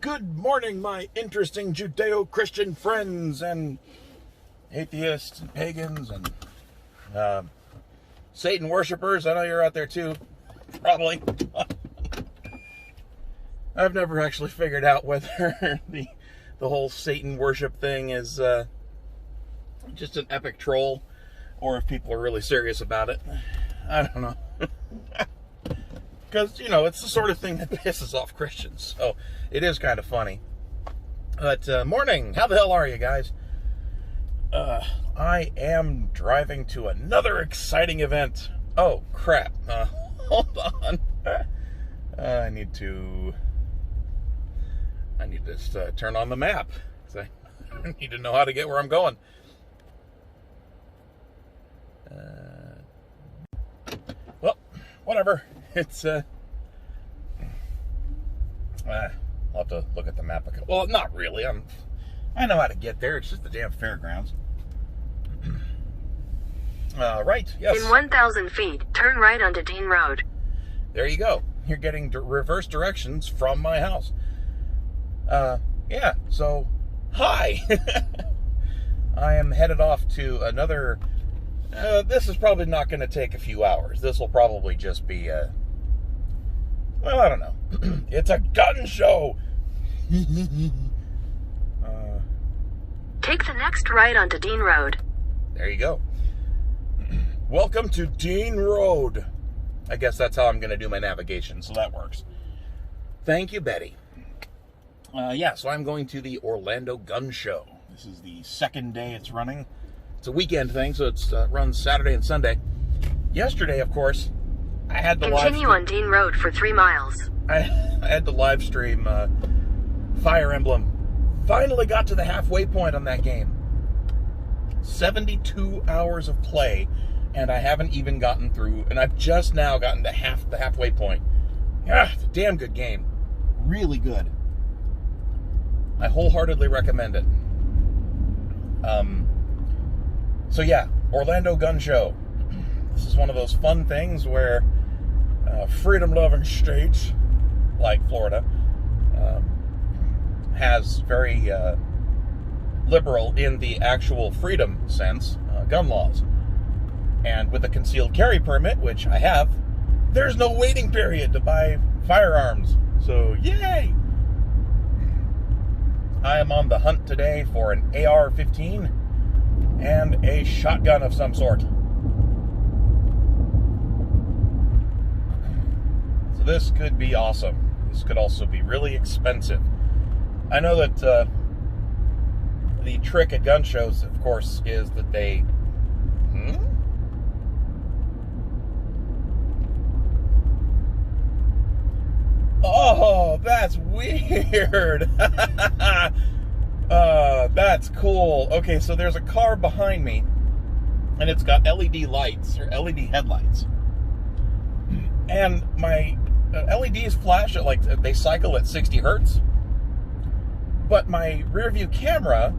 Good morning, my interesting Judeo-Christian friends and atheists and pagans and Satan worshippers. I know you're out there too, probably. I've never actually figured out whether the whole Satan worship thing is just an epic troll or if people are really serious about it. I don't know. Because, it's the sort of thing that pisses off Christians. So, it is kind of funny. But, morning. How the hell are you guys? I am driving to another exciting event. Oh, crap. Hold on. I need to just turn on the map. I need to know how to get where I'm going. Well, whatever. It's, I'll have to look at the map. Well, not really. I know how to get there. It's just the damn fairgrounds. Right, yes. In 1,000 feet, turn right onto Dean Road. There you go. You're getting reverse directions from my house. Yeah, so, hi. I am headed off to another... this is probably not going to take a few hours. This will probably just be, well, I don't know. It's a gun show. Take the next right onto Dean Road. There you go. Welcome to Dean Road. I guess that's how I'm going to do my navigation, so that works. Thank you, Betty. Yeah, so I'm going to the Orlando Gun Show. This is the second day it's running. It's a weekend thing, so it runs Saturday and Sunday. Yesterday, of course, I had to continue on Dean Road for 3 miles. I had to live stream Fire Emblem. Finally got to the halfway point on that game. 72 hours of play, and I haven't even gotten through, and I've just now gotten to the halfway point. It's a damn good game. Really good. I wholeheartedly recommend it. So yeah, Orlando Gun Show. This is one of those fun things where freedom-loving states, like Florida, has very liberal in the actual freedom sense, gun laws. And with a concealed carry permit, which I have, there's no waiting period to buy firearms. So, yay! I am on the hunt today for an AR-15 and a shotgun of some sort. So this could be awesome. This could also be really expensive. I know that the trick at gun shows, of course, is that they... Oh, that's weird. That's cool. Okay, so there's a car behind me, and it's got LED lights, or LED headlights. And my LEDs flash at, they cycle at 60 hertz. But my rear view camera,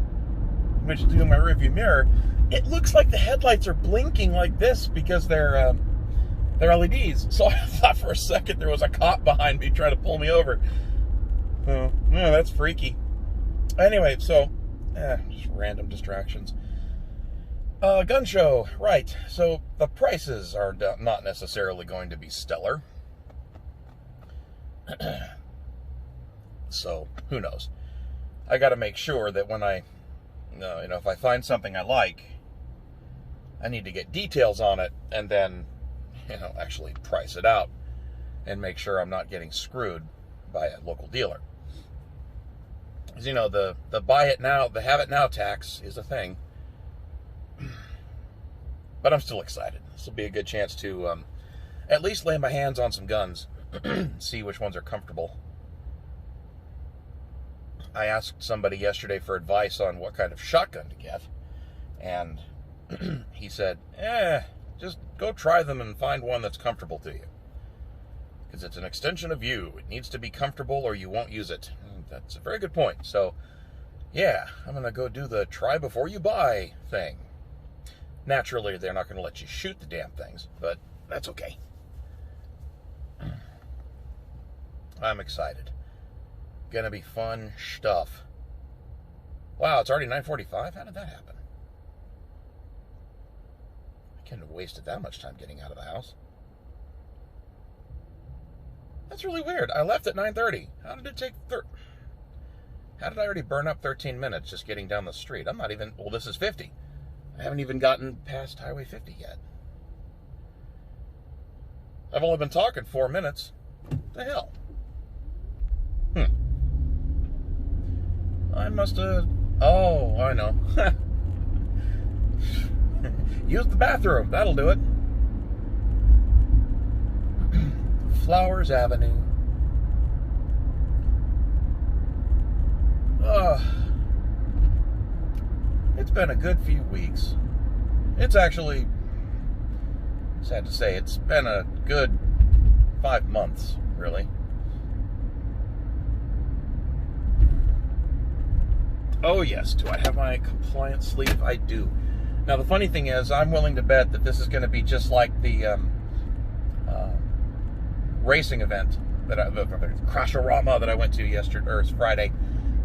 which is doing my rear view mirror, it looks like the headlights are blinking like this because they're LEDs. So I thought for a second there was a cop behind me trying to pull me over. Oh, yeah, that's freaky. Anyway, so, just random distractions. Gun show, right. So the prices are not necessarily going to be stellar. So, who knows? I got to make sure that when if I find something I like, I need to get details on it and then, actually price it out and make sure I'm not getting screwed by a local dealer. Because, the buy it now, the have it now tax is a thing. But I'm still excited. This will be a good chance to at least lay my hands on some guns, see which ones are comfortable. I asked somebody yesterday for advice on what kind of shotgun to get, and he said, just go try them and find one that's comfortable to you. Because it's an extension of you. It needs to be comfortable or you won't use it. That's a very good point. So, yeah, I'm going to go do the try before you buy thing. Naturally, they're not going to let you shoot the damn things, but that's okay. I'm excited. gonna be fun stuff. Wow, it's already 9:45? How did that happen? I couldn't have wasted that much time getting out of the house. That's really weird. I left at 9:30. How did it take How did I already burn up 13 minutes just getting down the street? I'm not even... Well, this is 50. I haven't even gotten past Highway 50 yet. I've only been talking 4 minutes. What the hell? I must have... Oh, I know. Use the bathroom. That'll do it. Flowers Avenue. It's been a good few weeks. It's actually, sad to say, it's been a good 5 months, really. Oh yes, do I have my compliance sleeve? I do. Now the funny thing is, I'm willing to bet that this is going to be just like the racing event that the Crashorama that I went to yesterday or Friday.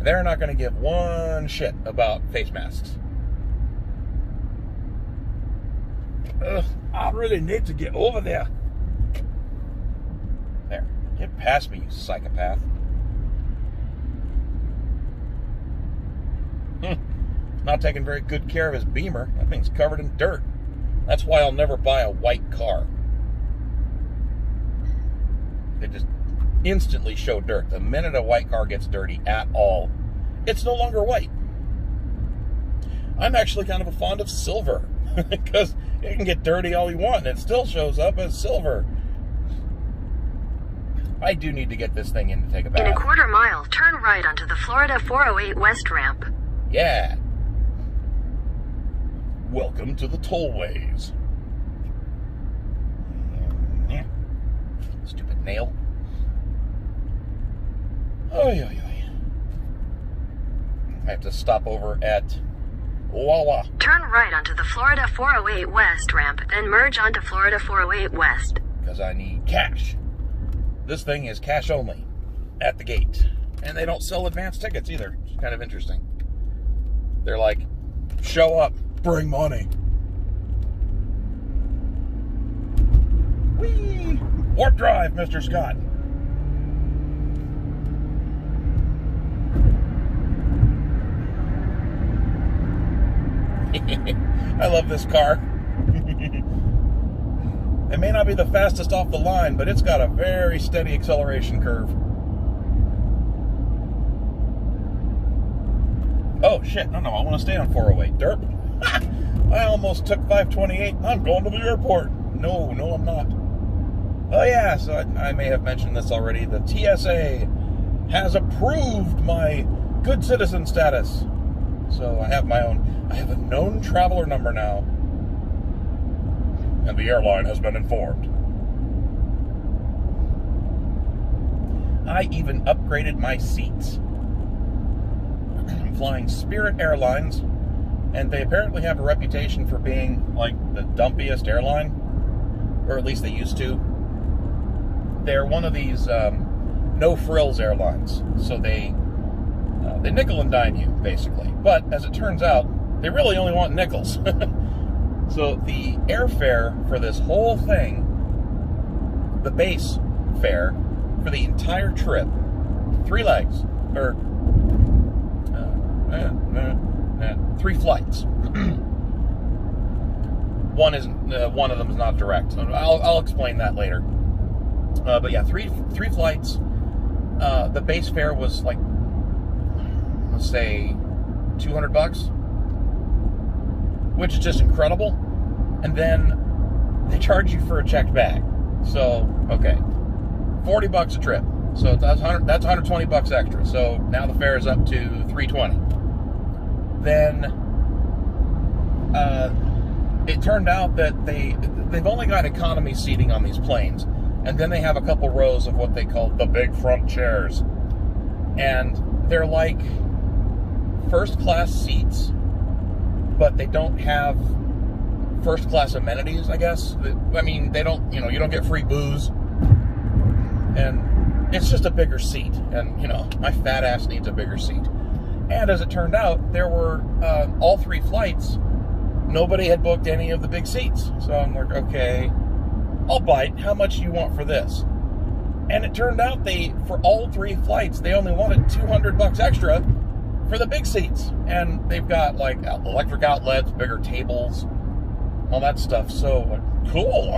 They're not going to give one shit about face masks. Ugh, I really need to get over there. There, get past me, you psychopath. Not taking very good care of his Beamer. That thing's covered in dirt. That's why I'll never buy a white car. They just instantly show dirt. The minute a white car gets dirty at all, it's no longer white. I'm actually kind of fond of silver because it can get dirty all you want and it still shows up as silver. I do need to get this thing in to take a bath. In a quarter mile, turn right onto the Florida 408 West ramp. Yeah. Welcome to the tollways. Yeah. Stupid nail. Oh, yeah. I have to stop over at Wawa. Turn right onto the Florida 408 West ramp, then merge onto Florida 408 West. Because I need cash. This thing is cash only at the gate. And they don't sell advance tickets either. It's kind of interesting. They're like, show up, bring money. Whee! Warp drive, Mr. Scott. I love this car. It may not be the fastest off the line, but it's got a very steady acceleration curve. Oh, shit. No, I want to stay on 408. Derp. I almost took 528. I'm going to the airport. No, I'm not. Oh, yeah, so I may have mentioned this already. The TSA has approved my good citizen status. So I have a known traveler number now. And the airline has been informed. I even upgraded my seats. I'm flying Spirit Airlines, and they apparently have a reputation for being like the dumpiest airline, or at least they used to. They're one of these no-frills airlines, so they nickel and dime you, basically. But as it turns out, they really only want nickels. So the airfare for this whole thing, the base fare for the entire trip, 3 legs, or 3 flights. One of them is not direct. So I'll explain that later. But yeah, three flights. The base fare was like, let's say, $200, which is just incredible. And then they charge you for a checked bag. So, okay, $40 a trip. So that's $120 extra. So now the fare is up to $320. Then it turned out that they've only got economy seating on these planes, and then they have a couple rows of what they call the big front chairs, and they're like first class seats, but they don't have first class amenities, I guess. I mean, they don't, you don't get free booze, and It's just a bigger seat, and my fat ass needs a bigger seat. And as it turned out, there were all 3 flights. Nobody had booked any of the big seats, so I'm like, okay, I'll bite. How much do you want for this? And it turned out for all 3 flights, they only wanted $200 extra for the big seats, and they've got like electric outlets, bigger tables, all that stuff. So cool.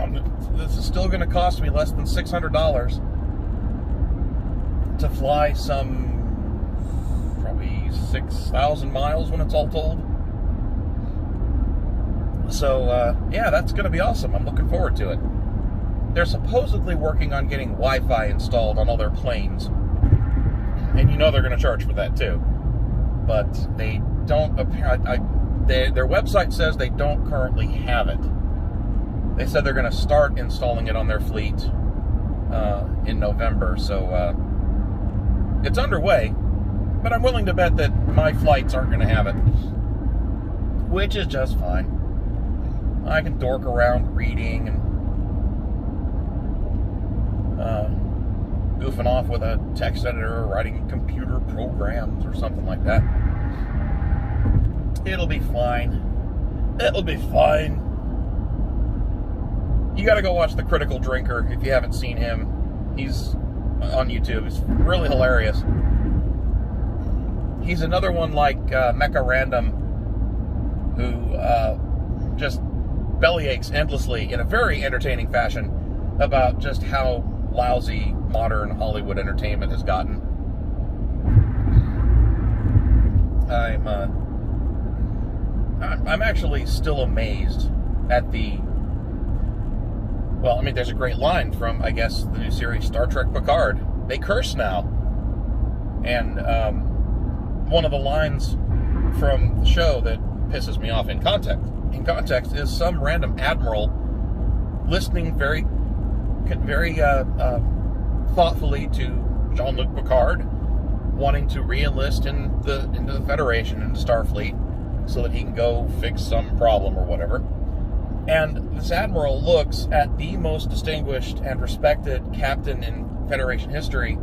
This is still going to cost me less than $600 to fly some probably 6,000 miles when it's all told. So yeah, that's going to be awesome. I'm looking forward to it. They're supposedly working on getting Wi-Fi installed on all their planes, and they're going to charge for that too. But they don't. Their website says they don't currently have it. They said they're going to start installing it on their fleet in November. So it's underway, but I'm willing to bet that my flights aren't going to have it, which is just fine. I can dork around reading and goofing off with a text editor or writing computer programs or something like that. It'll be fine. It'll be fine. You gotta go watch The Critical Drinker if you haven't seen him. He's on YouTube. It's really hilarious. He's another one like Mecha Random, who just bellyaches endlessly in a very entertaining fashion about just how lousy modern Hollywood entertainment has gotten. I'm actually still amazed at there's a great line from, I guess, the new series Star Trek Picard. They curse now. And one of the lines from the show that pisses me off in context is some random admiral listening very thoughtfully to Jean-Luc Picard wanting to re-enlist into the Federation, into Starfleet, so that he can go fix some problem or whatever. And this admiral looks at the most distinguished and respected captain in Federation history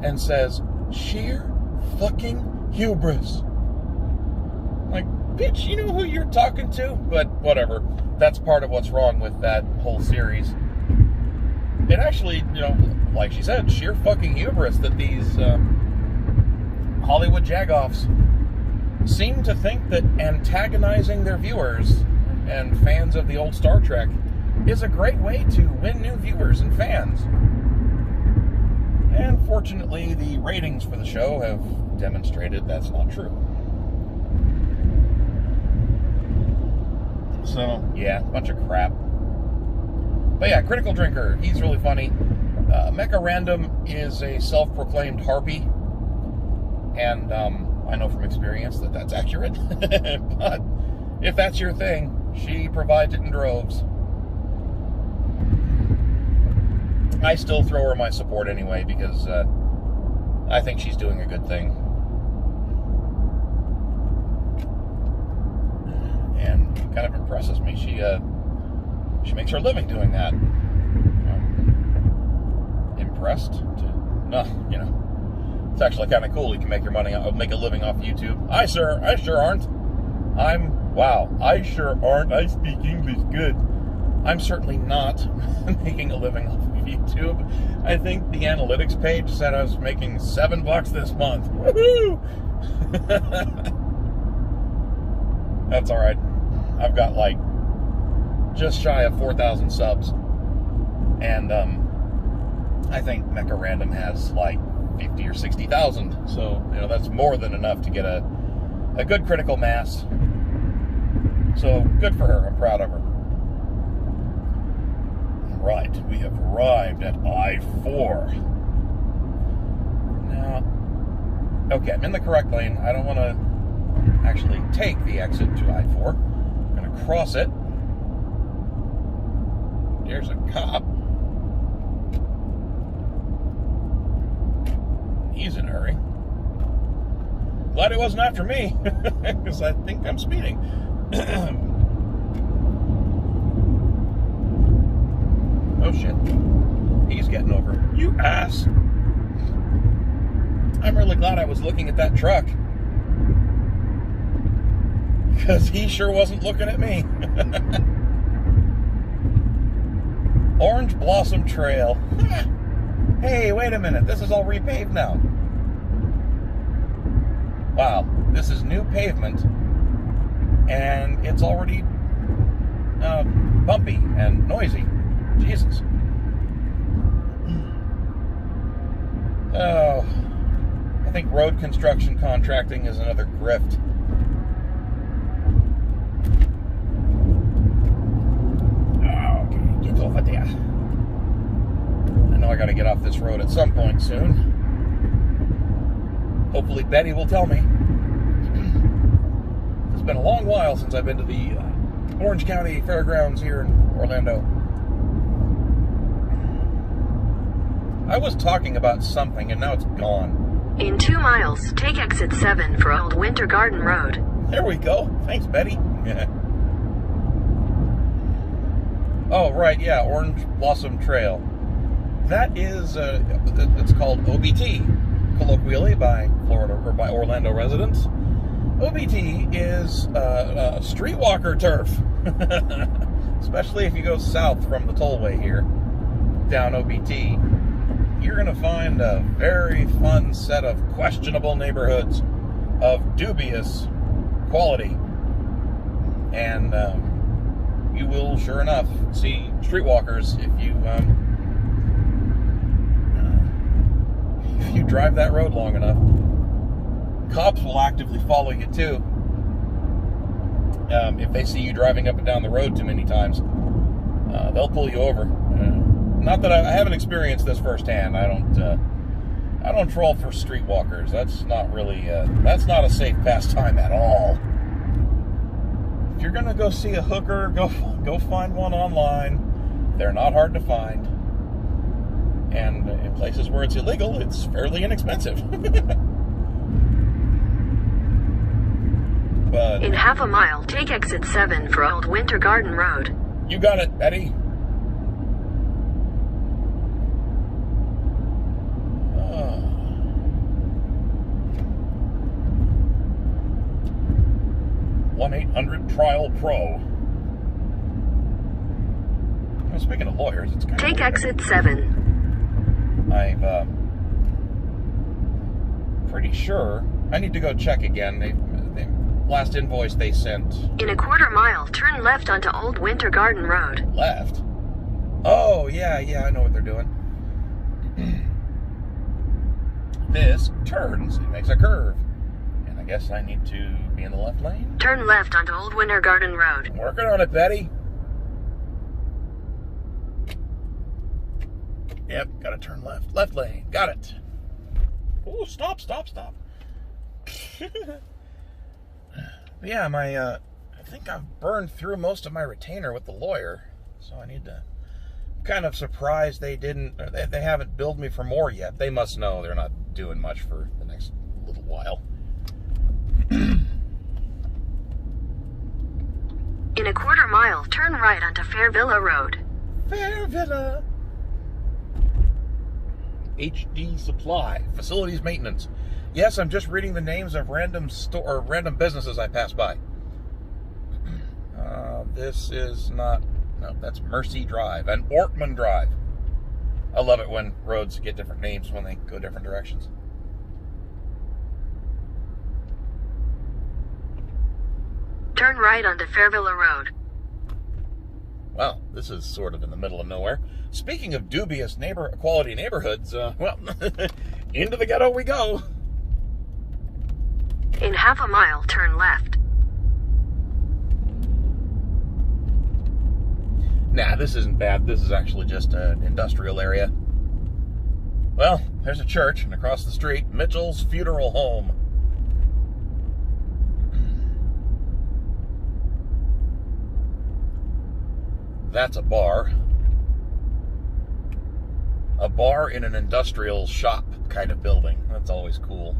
and says, "Sheer fucking hubris." Like, bitch, you know who you're talking to? But whatever. That's part of what's wrong with that whole series. It actually, like she said, sheer fucking hubris that these Hollywood jagoffs seem to think that antagonizing their viewers and fans of the old Star Trek is a great way to win new viewers and fans. And fortunately, the ratings for the show have demonstrated that's not true. So, yeah, bunch of crap. But yeah, Critical Drinker, he's really funny. Mecha Random is a self-proclaimed harpy, and I know from experience that that's accurate. But if that's your thing, she provides it in droves. I still throw her my support anyway, because I think she's doing a good thing. And it kind of impresses me. She makes her living doing that. I'm impressed. It's actually kind of cool. You can make make a living off YouTube. I sure aren't. I sure aren't. I speak English good. I'm certainly not making a living off of YouTube. I think the analytics page said I was making $7 this month. Woohoo! That's all right. I've got just shy of 4,000 subs, and I think Mecha Random has 50 or 60,000. So that's more than enough to get a good critical mass. So good for her. I'm proud of her. Right, we have arrived at I-4. Now, okay, I'm in the correct lane. I don't want to actually take the exit to I-4. I'm going to cross it. There's a cop. He's in a hurry. Glad he wasn't after me, because I think I'm speeding. Oh shit. He's getting over. You ass. I'm really glad I was looking at that truck. Because he sure wasn't looking at me. Orange Blossom Trail. Hey, wait a minute. This is all repaved now. Wow. This is new pavement. And it's already bumpy and noisy. Jesus. Oh. I think road construction contracting is another grift. Okay, get over there. I know I gotta get off this road at some point soon. Hopefully Betty will tell me. It's been a long while since I've been to the Orange County Fairgrounds here in Orlando. I was talking about something and now it's gone. In 2 miles, take exit 7 for Old Winter Garden Road. There we go. Thanks, Betty. Oh, right, yeah, Orange Blossom Trail. That is, it's called OBT, colloquially by Florida or by Orlando residents. OBT is streetwalker turf, especially if you go south from the tollway here, down OBT. You're going to find a very fun set of questionable neighborhoods of dubious quality. And you will, sure enough, see streetwalkers if you drive that road long enough. Cops will actively follow you, too. If they see you driving up and down the road too many times, they'll pull you over. Not that I haven't experienced this firsthand. I don't troll for streetwalkers. That's not really that's not a safe pastime at all. If you're gonna go see a hooker, go find one online. They're not hard to find, and in places where it's illegal, it's fairly inexpensive. But in half a mile, take exit 7 for Old Winter Garden Road. You got it, Betty. 1-800-TRIAL-PRO. Well, speaking of lawyers, it's kind Take of exit 7. I'm pretty sure. I need to go check again. They last invoice they sent. In a quarter mile, turn left onto Old Winter Garden Road. Left? Oh, yeah, I know what they're doing. This turns, it makes a curve. And I guess I need to be in the left lane? Turn left onto Old Winter Garden Road. Working on it, Betty. Yep, gotta turn left. Left lane, got it. Oh, stop. Yeah, I think I've burned through most of my retainer with the lawyer. So I need to... I'm kind of surprised they didn't... They haven't billed me for more yet. They must know they're not doing much for the next little while. In a quarter mile, turn right onto Fairvilla Road. Fairvilla. HD Supply, facilities maintenance. Yes, I'm just reading the names of random businesses I pass by. This is not... No, that's Mercy Drive and Ortman Drive. I love it when roads get different names when they go different directions. Turn right onto Fairvilla Road. Well, this is sort of in the middle of nowhere. Speaking of dubious quality neighborhoods, well, into the ghetto we go. In half a mile, turn left. Nah, this isn't bad. This is actually just an industrial area. Well, there's a church, and across the street, Mitchell's Funeral Home. That's a bar. A bar in an industrial shop kind of building. That's always cool.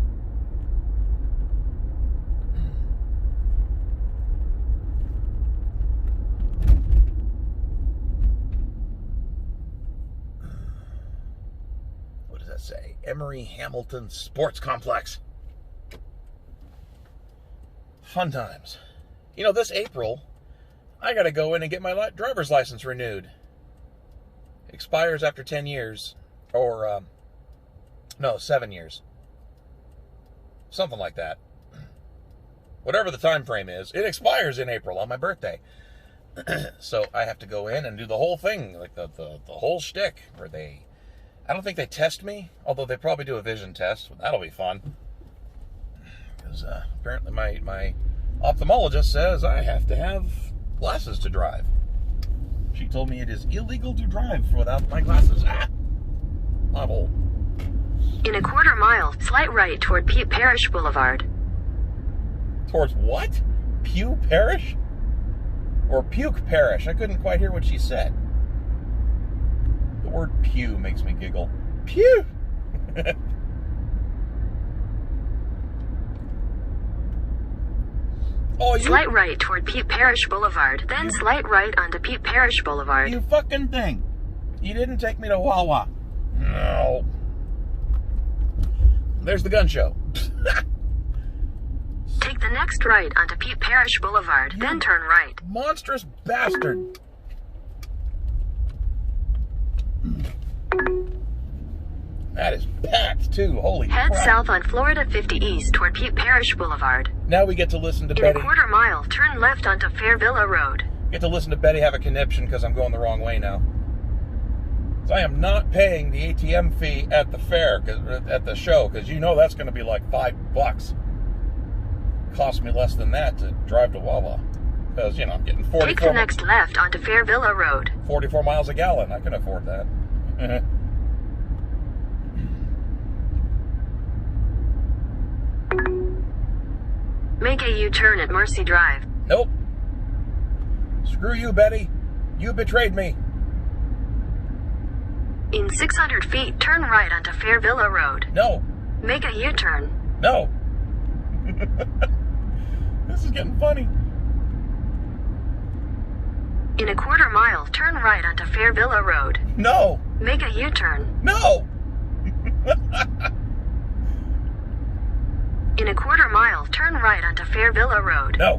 What does that say? Emory Hamilton Sports Complex. Fun times. You know, this April, I got to go in and get my driver's license renewed. It expires after 10 years. Or, 7 years. Something like that. Whatever the time frame is, it expires in April on my birthday. So I have to go in and do the whole thing, like the whole shtick, where I don't think they test me, although they probably do a vision test. That'll be fun. Because apparently my ophthalmologist says I have to have glasses to drive. She told me it is illegal to drive without my glasses. Level. In a quarter mile, slight right toward Pete Parish Boulevard. Towards what? Pew Parish? Or Puke Parish? I couldn't quite hear what she said. The word pew makes me giggle. Pew! Slight right toward Pete Parish Boulevard, then slight right onto Pete Parish Boulevard. You fucking thing. You didn't take me to Wawa. No. There's the gun show. Take the next right onto Pete Parish Boulevard, then turn right. Monstrous bastard. That is packed, too. Holy crap. Head south on Florida 50 East toward Pete Parish Boulevard. Now we get to listen to In Betty. a quarter mile, turn left onto Fairvilla Road. Get to listen to Betty have a conniption because I'm going the wrong way now. So I am not paying the ATM fee at the fair, at the show, because you know that's going to be like $5. Cost me less than that to drive to Wawa. Because, you know, I'm getting 44... Take the next left onto Fairvilla Road. 44 miles a gallon. I can afford that. Make a U-turn at Mercy Drive. Nope. Screw you, Betty. You betrayed me. In 600 feet, turn right onto Fairvilla Road. No. Make a U-turn. No. This is getting funny. In a quarter mile, turn right onto Fairvilla Road. No. Make a U-turn. No. In a quarter mile, turn right onto Fairvilla Road. No.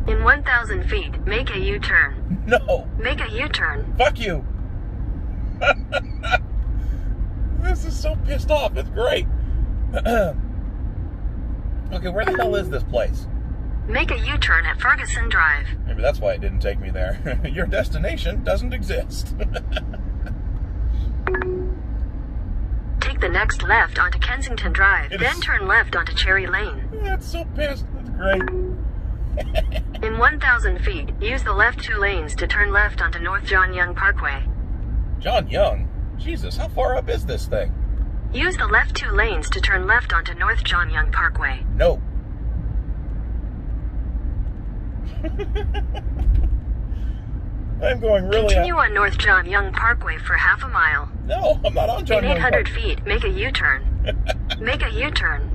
In 1,000 feet, make a U-turn. No. Make a U-turn. Fuck you. This is so pissed off. It's great. Okay, where the hell is this place? Make a U-turn at Ferguson Drive. Maybe that's why it didn't take me there. Your destination doesn't exist. Take the next left onto Kensington Drive, then turn left onto Cherry Lane. That's so pissed. That's great. In 1,000 feet, use the left 2 lanes to turn left onto North John Young Parkway. John Young? Jesus, how far up is this thing? Use the left 2 lanes to turn left onto North John Young Parkway. No. I'm going really... Continue on North John Young Parkway for half a mile. No, I'm not on John Young. In 800 feet, make a U-turn. Make a U-turn.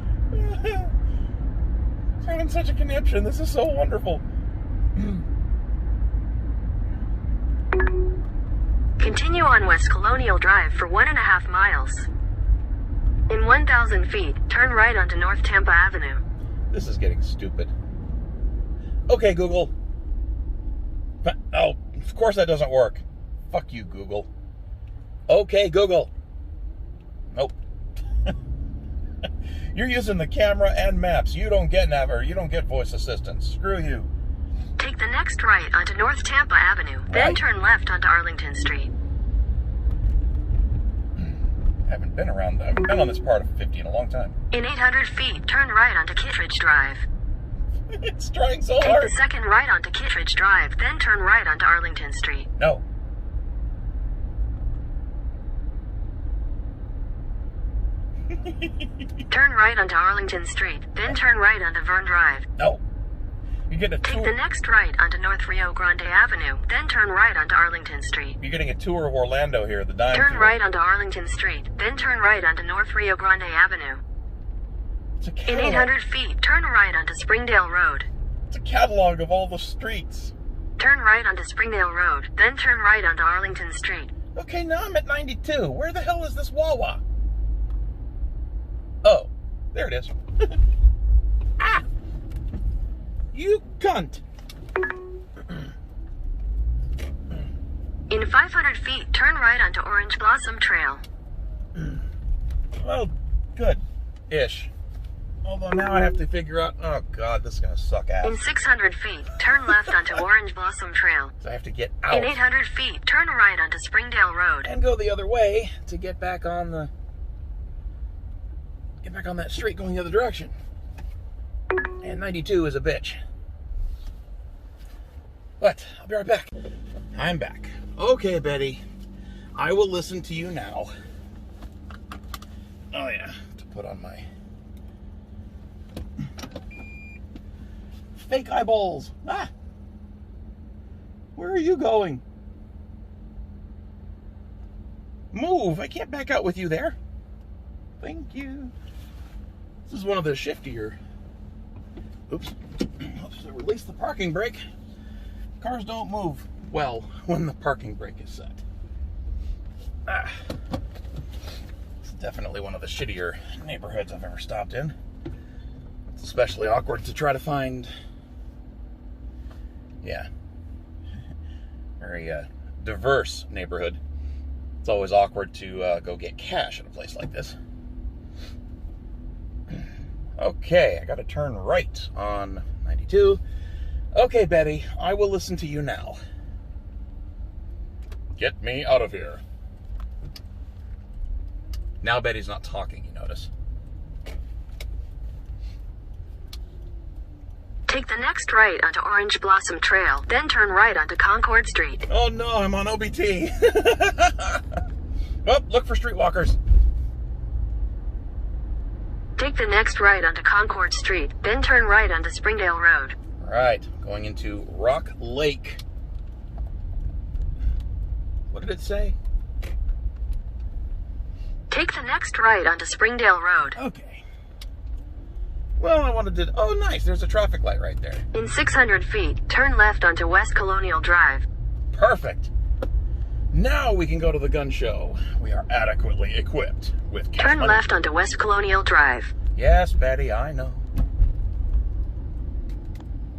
I'm having such a conniption. This is so wonderful. Continue on West Colonial Drive for 1.5 miles. In 1,000 feet, turn right onto North Tampa Avenue. This is getting stupid. Okay, Google. Oh, of course that doesn't work. Fuck you, Google. Okay, Google. Nope. You're using the camera and maps. You don't get you don't get voice assistance. Screw you. Take the next right onto North Tampa Avenue, then turn left onto Arlington Street. I haven't been on this part of 50 in a long time. In 800 feet, turn right onto Kittredge Drive. It's trying so Take hard. the second right onto Kittredge Drive, then turn right onto Arlington Street. No. Turn right onto Arlington Street, then turn right onto Vern Drive. No. You get a Take tour. the next right onto North Rio Grande Avenue, then turn right onto Arlington Street. You're getting a tour of Orlando here, the dime Turn tour. right onto Arlington Street, then turn right onto North Rio Grande Avenue. It's a In catalog. 800 feet, turn right onto Springdale Road. It's a catalog of all the streets. Turn right onto Springdale Road, then turn right onto Arlington Street. Okay, now I'm at 92. Where the hell is this Wawa? Oh, there it is. Ah! You cunt! In 500 feet, turn right onto Orange Blossom Trail. Well, good-ish. Although now I have to figure out, oh god, this is gonna suck ass. In 600 feet, turn left onto Orange Blossom Trail. So I have to get out. In 800 feet, turn right onto Springdale Road. And go the other way to get back on that street going the other direction. And 92 is a bitch. But I'll be right back. I'm back. Okay, Betty. I will listen to you now. Oh yeah, to put on my fake eyeballs. Ah! Where are you going? Move! I can't back out with you there. Thank you. This is one of the shiftier. Oops. Oops, I released the parking brake. Cars don't move well when the parking brake is set. Ah. It's definitely one of the shittier neighborhoods I've ever stopped in. It's especially awkward to try to find, yeah, very diverse neighborhood. It's always awkward to go get cash in a place like this. Okay, I gotta turn right on 92. Okay, Betty, I will listen to you now. Get me out of here. Now Betty's not talking, you notice. Take the next right onto Orange Blossom Trail, then turn right onto Concord Street. Oh no, I'm on OBT. Oh, look for streetwalkers. Take the next right onto Concord Street, then turn right onto Springdale Road. Right, going into Rock Lake. What did it say? Take the next right onto Springdale Road. Okay. Well, I wanted to... Oh, nice. There's a traffic light right there. In 600 feet, turn left onto West Colonial Drive. Perfect. Now we can go to the gun show. We are adequately equipped with cash Turn money. left onto West Colonial Drive. Yes, Betty, I know.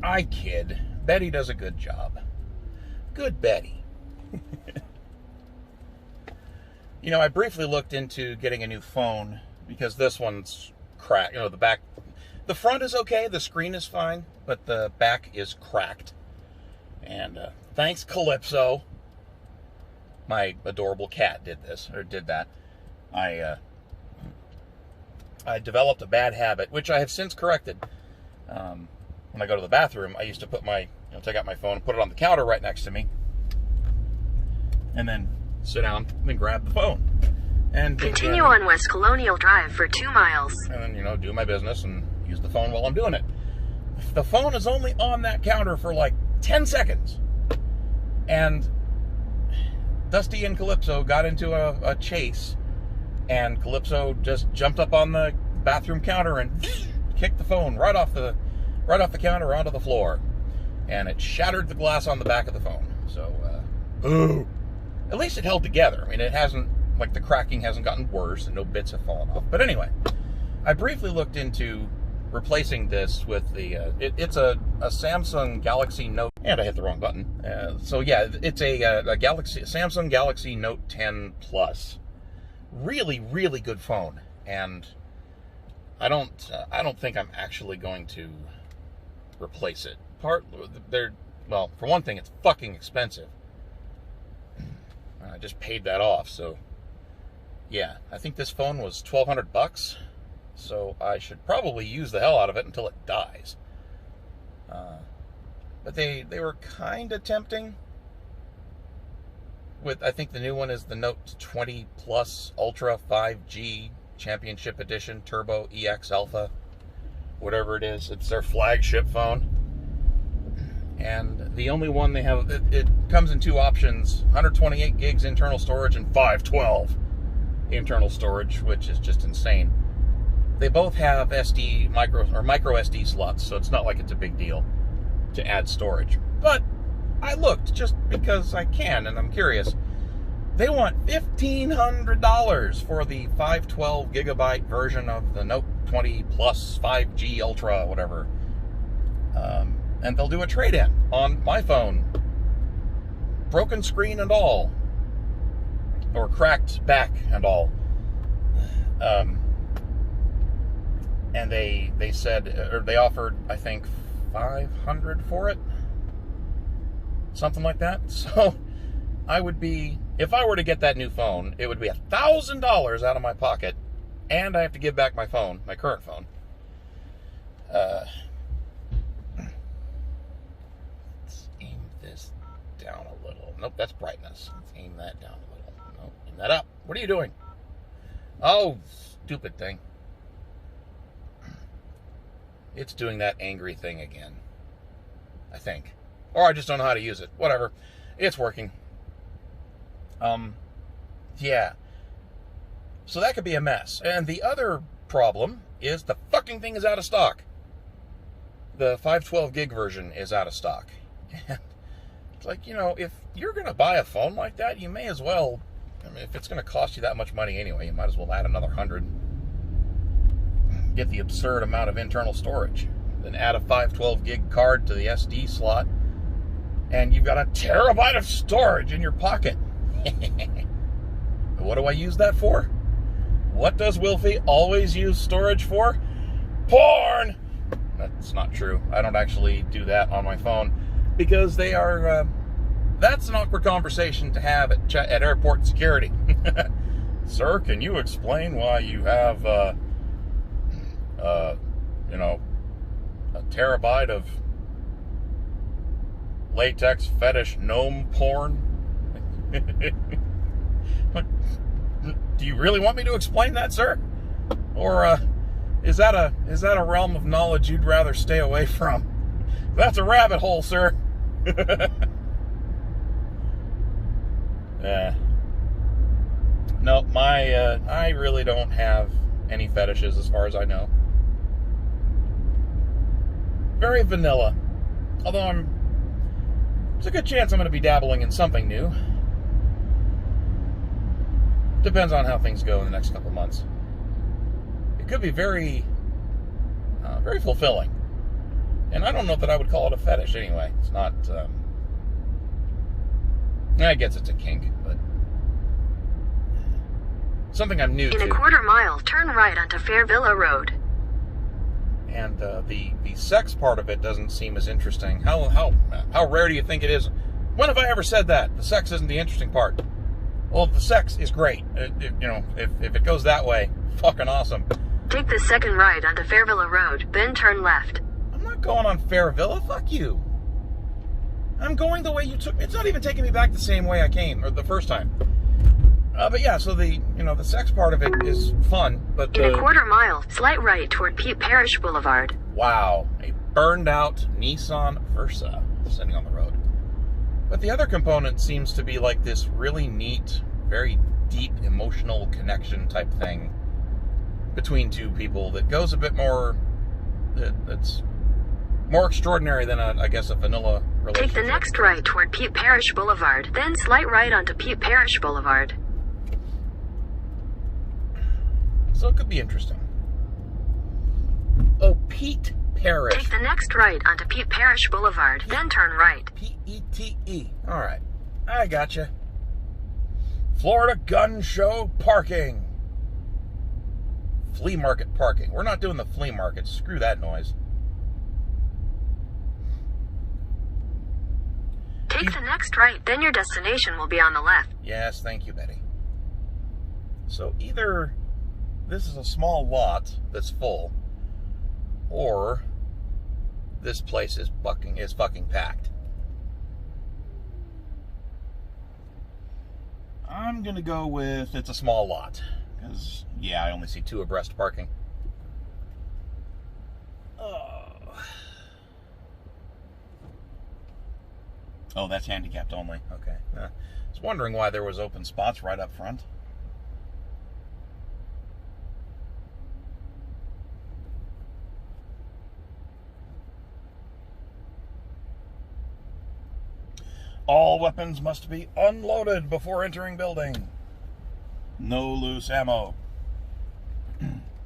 I kid. Betty does a good job. Good Betty. You know, I briefly looked into getting a new phone because this one's cracked. You know, the front is okay, the screen is fine, but the back is cracked. And thanks Calypso, my adorable cat did that. I developed a bad habit, which I have since corrected. When I go to the bathroom, I used to put take out my phone and put it on the counter right next to me, and then sit down and then grab the phone. And continue on West Colonial Drive for 2 miles. And then, do my business and use the phone while I'm doing it. The phone is only on that counter for like 10 seconds. And Dusty and Calypso got into a chase, and Calypso just jumped up on the bathroom counter and kicked the phone right off the counter onto the floor. And it shattered the glass on the back of the phone. So, boo. At least it held together. I mean, it hasn't, the cracking hasn't gotten worse and no bits have fallen off. But anyway, I briefly looked into replacing this with it's a Samsung Galaxy Note, and I hit the wrong button. So yeah, it's a Samsung Galaxy Note 10 Plus. Really, really good phone. And I don't think I'm actually going to replace it. For one thing, it's fucking expensive. I just paid that off, so yeah, I think this phone was $1,200, so I should probably use the hell out of it until it dies. But they were kind of tempting. I think the new one is the Note 20 Plus Ultra 5G Championship Edition Turbo EX Alpha, whatever it is. It's their flagship phone. And the only one they have, it comes in 2 options, 128 gigs internal storage and 512 internal storage, which is just insane. They both have micro SD slots, so it's not like it's a big deal to add storage. But I looked just because I can, and I'm curious. They want $1,500 for the 512 gigabyte version of the Note 20 Plus 5G Ultra, whatever. And they'll do a trade-in on my phone, broken screen and all, or cracked back and all. And they said, or they offered, I think, $500 for it, something like that. So I would be, if I were to get that new phone, it would be $1,000 out of my pocket, and I have to give back my phone, my current phone. Let's aim this down a little. Nope, that's brightness. Let's aim that down a little. Nope, aim that up. What are you doing? Oh, stupid thing. It's doing that angry thing again, I think. Or I just don't know how to use it. Whatever. It's working. Yeah. So that could be a mess. And the other problem is the fucking thing is out of stock. The 512 gig version is out of stock. And it's like, you know, if you're going to buy a phone like that, you may as well, I mean, if it's going to cost you that much money anyway, you might as well add another 100. Get the absurd amount of internal storage. Then add a 512 gig card to the SD slot, and you've got a terabyte of storage in your pocket. What do I use that for? What does Wilfie always use storage for? Porn! That's not true. I don't actually do that on my phone because they are, that's an awkward conversation to have at airport security. Sir, can you explain why you have, you know, a terabyte of latex fetish gnome porn? Do you really want me to explain that, sir? Or is that a realm of knowledge you'd rather stay away from? That's a rabbit hole, sir. No, I really don't have any fetishes as far as I know. Very vanilla. Although there's a good chance I'm going to be dabbling in something new. Depends on how things go in the next couple months. It could be very, very fulfilling. And I don't know that I would call it a fetish anyway. It's not, I guess it's a kink, but something I'm new to. In a quarter mile, turn right onto Fairvilla Road. And the sex part of it doesn't seem as interesting. How rare do you think it is? When have I ever said that? The sex isn't the interesting part. Well, the sex is great. You know, if it goes that way, fucking awesome. Take the second right onto Fairvilla Road, then turn left. I'm not going on Fairvilla. Fuck you. I'm going the way you took me. It's not even taking me back the same way I came, or the first time. But yeah, so the sex part of it is fun, but in a quarter mile, slight right toward Pete Parish Boulevard. Wow, a burned out Nissan Versa sitting on the road. But the other component seems to be like this really neat, very deep emotional connection type thing between two people that goes a bit more, that's more extraordinary than I guess a vanilla relationship. Take the next right toward Pete Parish Boulevard, then slight right onto Pete Parish Boulevard. So it could be interesting. Oh, Pete Parish. Take the next right onto Pete Parish Boulevard, then turn right. P-E-T-E. All right. I gotcha. Florida Gun Show parking. Flea market parking. We're not doing the flea market. Screw that noise. Take the next right, then your destination will be on the left. Yes, thank you, Betty. So either this is a small lot that's full, or this place is fucking packed. I'm gonna go with it's a small lot, because yeah, I only see two abreast parking. Oh, that's handicapped only. Okay. I was wondering why there was open spots right up front. All weapons must be unloaded before entering building. No loose ammo.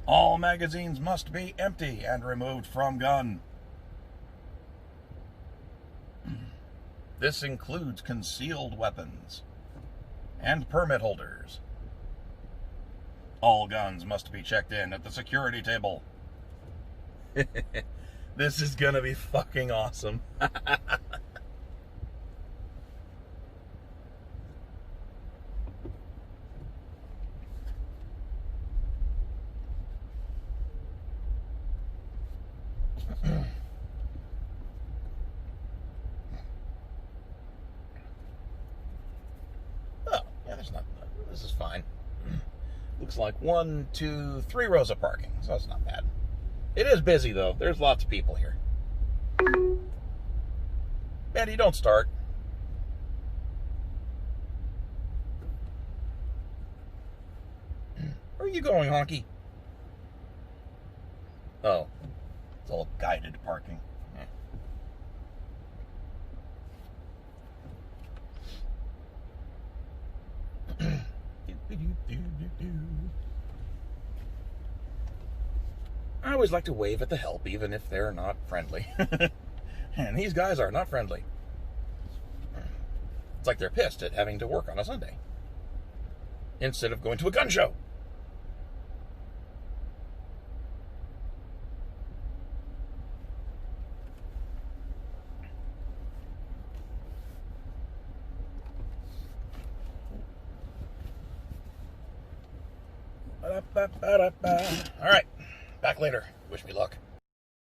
All magazines must be empty and removed from gun. This includes concealed weapons and permit holders. All guns must be checked in at the security table. This is gonna be fucking awesome. Oh, yeah, there's not. This is fine. Looks like 1, 2, 3 rows of parking, so that's not bad. It is busy though. There's lots of people here. Betty, don't start. Where are you going, honky? Oh, it's all guided parking. I always like to wave at the help, even if they're not friendly. And these guys are not friendly. It's like they're pissed at having to work on a Sunday instead of going to a gun show. All right, back later. Wish me luck.